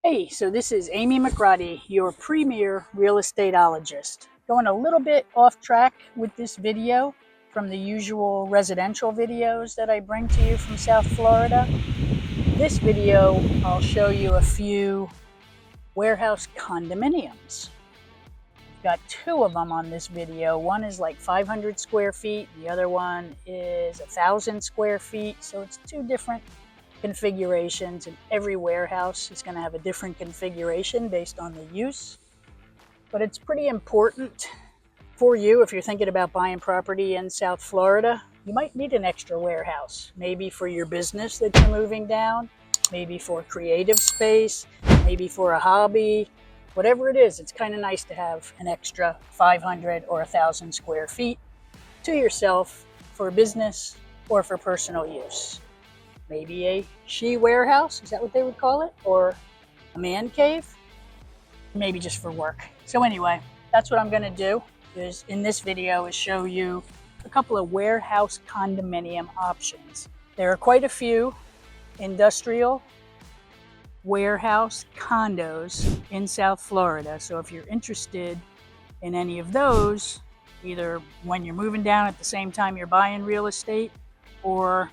Hey, so this is Amy McRuddy, your premier real estateologist. Going a little bit off track with this video from the usual residential videos that I bring to you from South Florida. This video, I'll show you a few warehouse condominiums. I've got two of them on this video. One is like 500 square feet. The other one is 1,000 square feet. So it's two different configurations, and every warehouse is going to have a different configuration based on the use. But it's pretty important for you if you're thinking about buying property in South Florida. You might need an extra warehouse, maybe for your business that you're moving down, maybe for creative space, maybe for a hobby. Whatever it is, it's kind of nice to have an extra 500 or 1,000 square feet to yourself for business or for personal use. Maybe a she warehouse, is that what they would call it? Or a man cave? Maybe just for work. So anyway, that's what I'm gonna do is in this video is show you a couple of warehouse condominium options. There are quite a few industrial warehouse condos in South Florida. So if you're interested in any of those, either when you're moving down at the same time you're buying real estate, or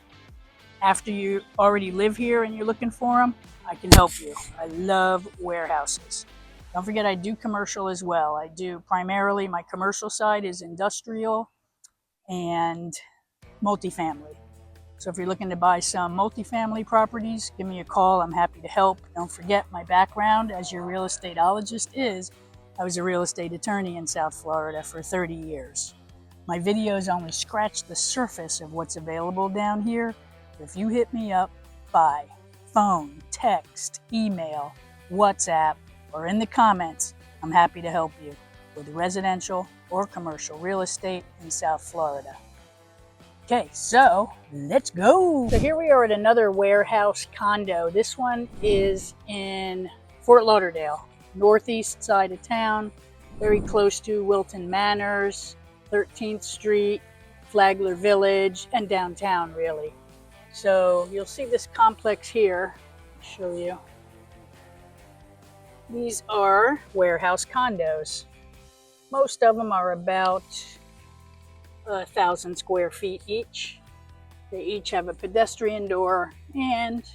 after you already live here and you're looking for them, I can help you. I love warehouses. Don't forget, I do commercial as well. I do primarily, my commercial side is industrial and multifamily. So if you're looking to buy some multifamily properties, give me a call. I'm happy to help. Don't forget, my background as your real estateologist is, I was a real estate attorney in South Florida for 30 years. My videos only scratch the surface of what's available down here. If you hit me up by phone, text, email, WhatsApp, or in the comments, I'm happy to help you with residential or commercial real estate in South Florida. Okay, so let's go. So here we are at another warehouse condo. This one is in Fort Lauderdale, northeast side of town, very close to Wilton Manors, 13th Street, Flagler Village, and downtown really. So you'll see this complex here. I'll show you. These are warehouse condos. Most of them are about 1,000 square feet each. They each have a pedestrian door and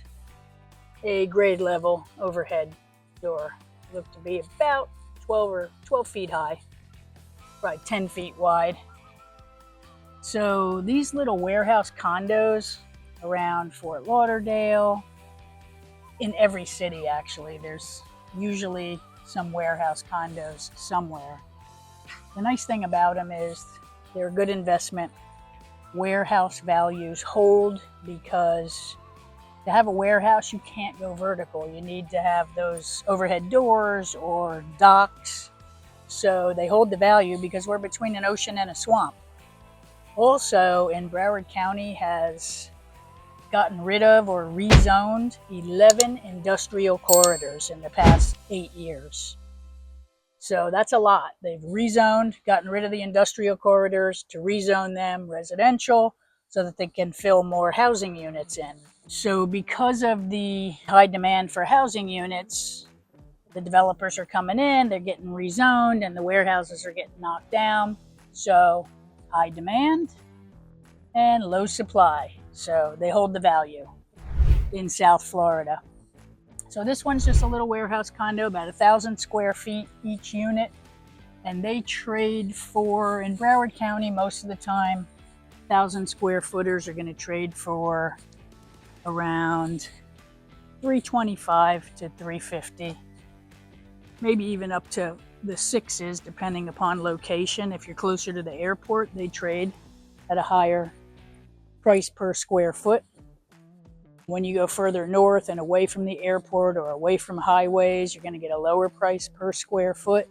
a grade level overhead door. They look to be about 12 feet high, probably 10 feet wide. So these little warehouse condos around Fort Lauderdale, in every city actually, there's usually some warehouse condos somewhere. The nice thing about them is they're a good investment. Warehouse values hold because to have a warehouse you can't go vertical. You need to have those overhead doors or docks. So they hold the value because we're between an ocean and a swamp. Also, in Broward County has gotten rid of or rezoned 11 industrial corridors in the past 8 years. So that's a lot. They've rezoned, gotten rid of the industrial corridors to rezone them residential so that they can fill more housing units in. So because of the high demand for housing units, the developers are coming in, they're getting rezoned, and the warehouses are getting knocked down. So high demand and low supply. So they hold the value in South Florida. So this one's just a little warehouse condo, about 1,000 square feet each unit. And they trade for, in Broward County, most of the time, 1,000 square footers are going to trade for around $325 to $350, maybe even up to the sixes, depending upon location. If you're closer to the airport, they trade at a higher price per square foot. When you go further north and away from the airport or away from highways, you're going to get a lower price per square foot.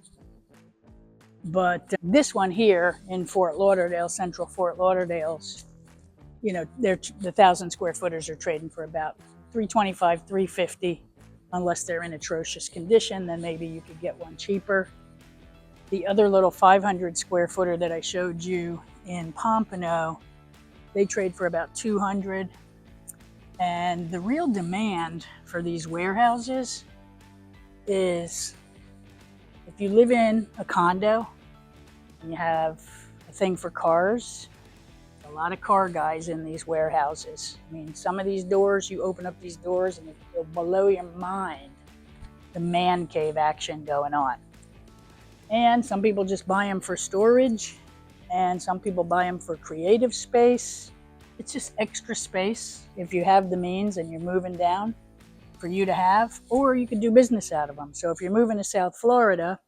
But this one here in Fort Lauderdale, central Fort Lauderdale's, you know, the 1,000 square footers are trading for about $325, $350, unless they're in atrocious condition, then maybe you could get one cheaper. The other little 500 square footer that I showed you in Pompano, they trade for about $200. And the real demand for these warehouses is if you live in a condo and you have a thing for cars, a lot of car guys in these warehouses. I mean, some of these doors, you open up these doors and it'll blow your mind, the man cave action going on. And some people just buy them for storage, and some people buy them for creative space. It's just extra space if you have the means and you're moving down for you to have, or you can do business out of them. So if you're moving to South Florida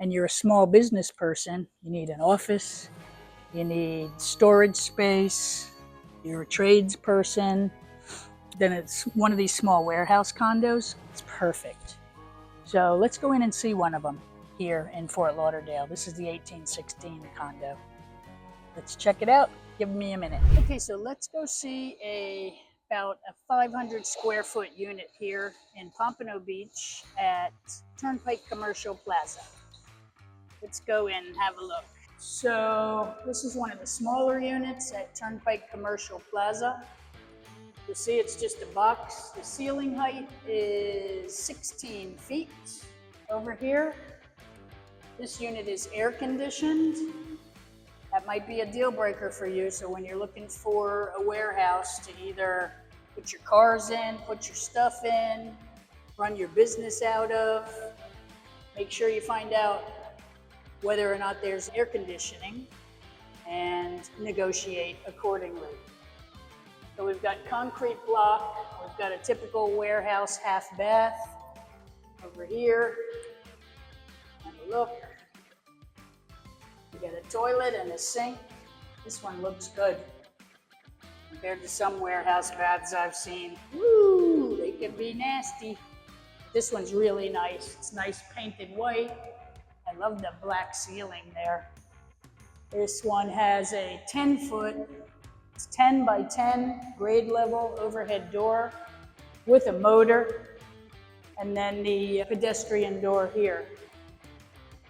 and you're a small business person, you need an office, you need storage space, you're a tradesperson, then it's one of these small warehouse condos. It's perfect. So let's go in and see one of them here in Fort Lauderdale. This is the 1816 condo. Let's check it out. Give me a minute. Okay, so let's go see about a 500 square foot unit here in Pompano Beach at Turnpike Commercial Plaza. Let's go in and have a look. So this is one of the smaller units at Turnpike Commercial Plaza. You see it's just a box. The ceiling height is 16 feet over here. This unit is air conditioned. That might be a deal breaker for you. So when you're looking for a warehouse to either put your cars in, put your stuff in, run your business out of, make sure you find out whether or not there's air conditioning and negotiate accordingly. So we've got concrete block, we've got a typical warehouse half bath over here. Have a look. We got a toilet and a sink. This one looks good compared to some warehouse baths I've seen. Woo, they can be nasty. This one's really nice. It's nice painted white. I love the black ceiling there. This one has a 10-foot, it's 10 by 10 grade level overhead door with a motor, and then the pedestrian door here.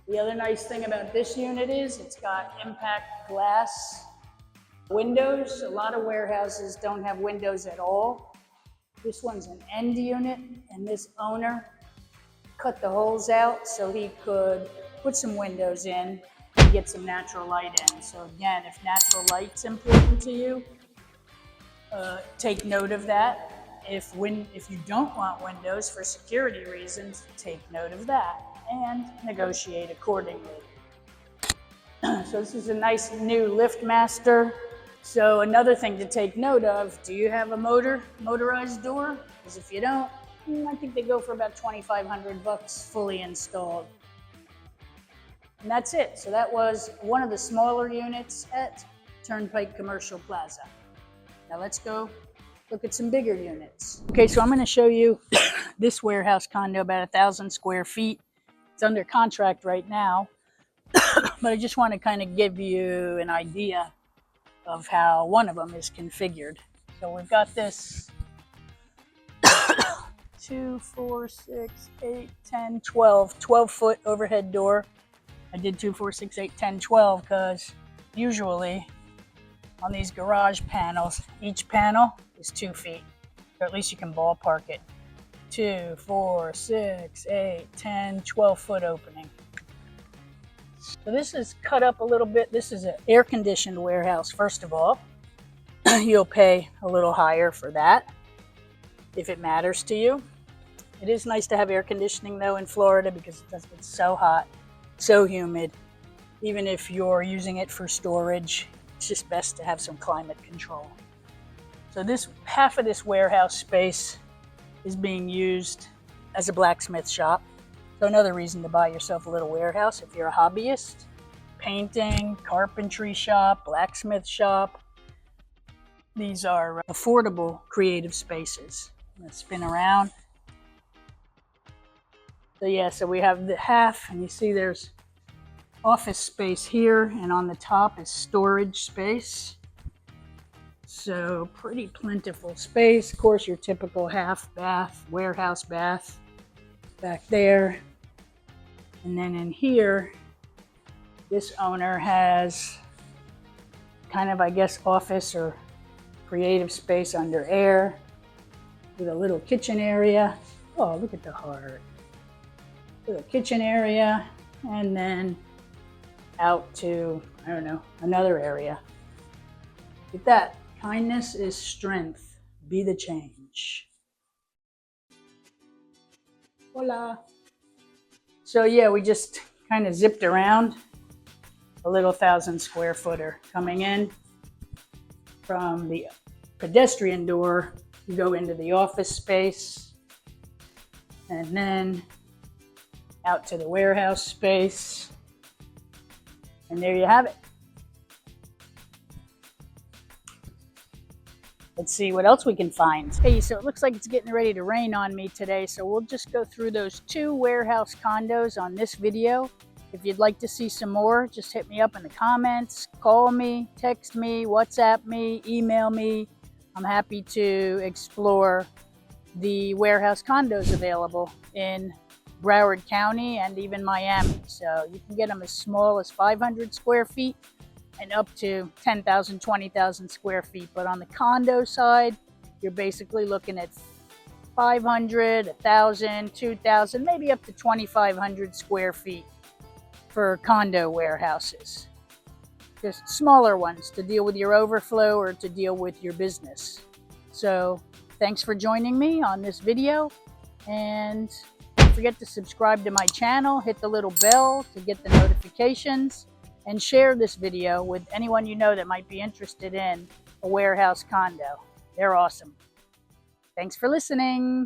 The other nice thing about this unit is it's got impact glass windows. A lot of warehouses don't have windows at all. This one's an end unit, and this owner cut the holes out so he could put some windows in and get some natural light in. So again, if natural light's important to you, take note of that. If you don't want windows for security reasons, take note of that and negotiate accordingly. So this is a nice new lift master. So another thing to take note of, do you have a motorized door? Because if you don't, I think they go for about $2,500 fully installed. And that's it. So that was one of the smaller units at Turnpike Commercial Plaza. Now let's go look at some bigger units. Okay, so I'm going to show you this warehouse condo, about 1,000 square feet. It's under contract right now, but I just want to kind of give you an idea of how one of them is configured. So we've got this 2, 4, 6, 8, 10, 12 foot overhead door. I did 2, 4, 6, 8, 10, 12 because usually on these garage panels, each panel is 2 feet, or at least you can ballpark it. 2, 4, 6, 8, 10, 12 foot opening. So this is cut up a little bit. This is an air conditioned warehouse, first of all. You'll pay a little higher for that if it matters to you. It is nice to have air conditioning though in Florida because it does get so hot, so humid. Even if you're using it for storage, it's just best to have some climate control. So this half of this warehouse space is being used as a blacksmith shop. So another reason to buy yourself a little warehouse if you're a hobbyist. Painting, carpentry shop, blacksmith shop. These are affordable creative spaces. Let's spin around. So yeah, so we have the half, and you see there's office space here, and on the top is storage space. So pretty plentiful space. Of course, your typical half bath, warehouse bath back there. And then in here, this owner has kind of, I guess, office or creative space under air with a little kitchen area. Oh, look at the heart. to the kitchen area, and then out to, I don't know, another area. Look at that. Kindness is strength. Be the change. Hola. So yeah, we just kind of zipped around a little 1,000 square footer. Coming in from the pedestrian door, you go into the office space, and then out to the warehouse space. And there you have it. Let's see what else we can find. Hey, so it looks like it's getting ready to rain on me today, so we'll just go through those 2 warehouse condos on this video. If you'd like to see some more, just hit me up in the comments, call me, text me, WhatsApp me, email me. I'm happy to explore the warehouse condos available in Broward County and even Miami. So you can get them as small as 500 square feet and up to 10,000, 20,000 square feet. But on the condo side, you're basically looking at 500, 1,000, 2,000, maybe up to 2,500 square feet for condo warehouses. Just smaller ones to deal with your overflow or to deal with your business. So thanks for joining me on this video, and don't forget to subscribe to my channel, hit the little bell to get the notifications, and share this video with anyone you know that might be interested in a warehouse condo. They're awesome. Thanks for listening.